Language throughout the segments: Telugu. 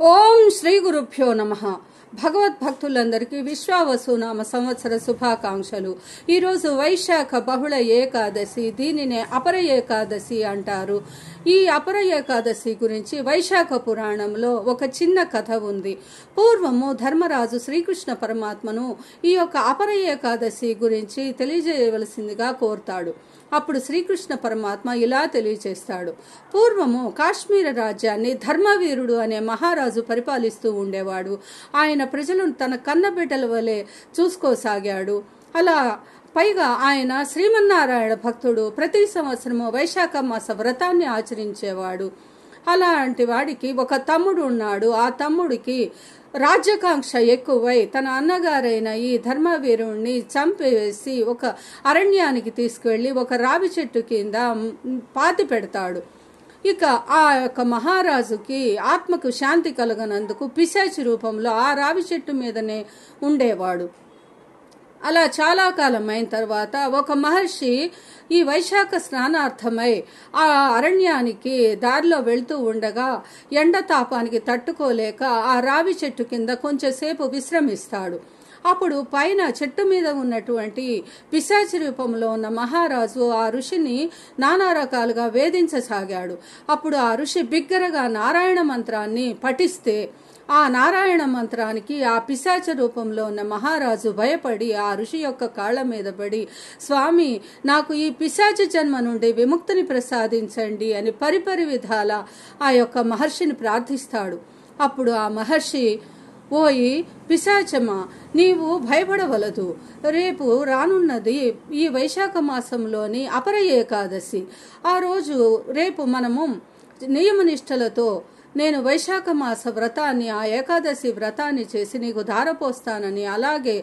ఓం శ్రీ గురుభ్యో నమః. భగవద్భక్తులందరికీ విశ్వావసునామ సంవత్సర శుభాకాంక్షలు. ఈరోజు వైశాఖ బహుళ ఏకాదశి, దీనినే అపర ఏకాదశి అంటారు. ఈ అపర ఏకాదశి గురించి వైశాఖ పురాణంలో ఒక చిన్న కథ ఉంది. పూర్వము ధర్మరాజు శ్రీకృష్ణ పరమాత్మను ఈ యొక్క అపర ఏకాదశి గురించి తెలియజేయవలసిందిగా కోరుతాడు. అప్పుడు శ్రీకృష్ణ పరమాత్మ ఇలా తెలియచేస్తాడు. పూర్వము కాశ్మీర రాజ్యాన్ని ధర్మవీరుడు అనే మహారాజు పరిపాలిస్తూ ఉండేవాడు. ఆయన ప్రజలను తన కన్నబిడ్డల వలె చూసుకోసాగాడు. అలా పైగా ఆయన శ్రీమన్నారాయణ భక్తుడు. ప్రతి సంవత్సరము వైశాఖ మాస వ్రతాన్ని ఆచరించేవాడు. అలాంటి వాడికి ఒక తమ్ముడు ఉన్నాడు. ఆ తమ్ముడికి రాజ్యకాంక్ష ఎక్కువై తన అన్నగారైన ఈ ధర్మవీరుణ్ణి చంపేసి ఒక అరణ్యానికి తీసుకువెళ్ళి ఒక రావి చెట్టు కింద పాతి పెడతాడు. ఇక ఆ యొక్క మహారాజుకి ఆత్మకు శాంతి కలగనందుకు పిశాచి రూపంలో ఆ రావి చెట్టు మీదనే ఉండేవాడు. అలా చాలా కాలం అయిన తర్వాత ఒక మహర్షి ఈ వైశాఖ స్నానార్థమై ఆ అరణ్యానికి దారిలో వెళ్తూ ఉండగా ఎండ తాపానికి తట్టుకోలేక ఆ రావి చెట్టు కింద కొంచెంసేపు విశ్రమిస్తాడు. అప్పుడు పైన చెట్టు మీద ఉన్నటువంటి పిశాచి రూపంలో ఉన్న మహారాజు ఆ ఋషిని నానా రకాలుగా వేధించసాగాడు. అప్పుడు ఆ ఋషి బిగ్గరగా నారాయణ మంత్రాన్ని పఠిస్తే ఆ నారాయణ మంత్రానికి ఆ పిశాచ రూపంలో ఉన్న మహారాజు భయపడి ఆ ఋషి యొక్క కాళ్ల మీద పడి, స్వామి, నాకు ఈ పిశాచ జన్మ నుండి విముక్తిని ప్రసాదించండి అని పరిపరి విధాల ఆ యొక్క మహర్షిని ప్రార్థిస్తాడు. అప్పుడు ఆ మహర్షి, ఓయి పిశాచమా, నీవు భయపడవలదు. రేపు రానున్నది ఈ వైశాఖ మాసంలోని అపర ఏకాదశి. ఆ రోజు రేపు మనము నియమనిష్టలతో నేను వైశాఖ మాస వ్రతాన్ని, ఆ ఏకాదశి వ్రతాన్ని చేసి నీకు ధారపోస్తానని, అలాగే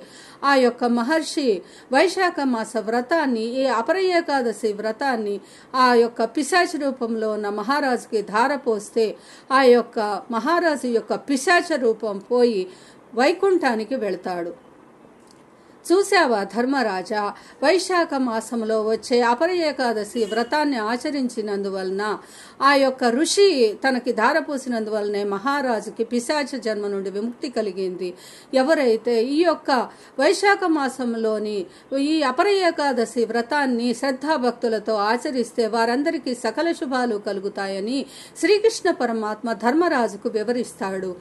ఆ యొక్క మహర్షి వైశాఖ మాస వ్రతాన్ని, ఈ అపర ఏకాదశి వ్రతాన్ని ఆ యొక్క పిశాచ రూపంలో ఉన్న మహారాజుకి ధారపోస్తే ఆ యొక్క మహారాజు యొక్క పిశాచ రూపం పోయి వైకుంఠానికి వెళ్తాడు. చూశావా ధర్మరాజా, వైశాఖ మాసంలో వచ్చే అపర ఏకాదశి వ్రతాన్ని ఆచరించినందువలన ఆ యొక్క ఋషి తనకి ధారపోసినందువలనే మహారాజుకి పిశాచ జన్మ నుండి విముక్తి కలిగింది. ఎవరైతే ఈ యొక్క వైశాఖ మాసంలోని ఈ అపర ఏకాదశి వ్రతాన్ని శ్రద్ధాభక్తులతో ఆచరిస్తే వారందరికీ సకల శుభాలు కలుగుతాయని శ్రీకృష్ణ పరమాత్మ ధర్మరాజుకు వివరిస్తాడు.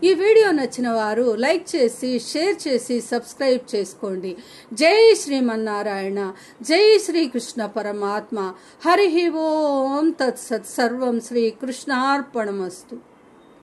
ఈ వీడియో నచ్చిన వారు లైక్ చేసి, షేర్ చేసి, సబ్స్క్రైబ్ చేసుకోండి. జై శ్రీమన్నారాయణ, జై శ్రీకృష్ణ పరమాత్మ. హరి ఓం తత్సత్. సర్వం శ్రీకృష్ణార్పణమస్తు.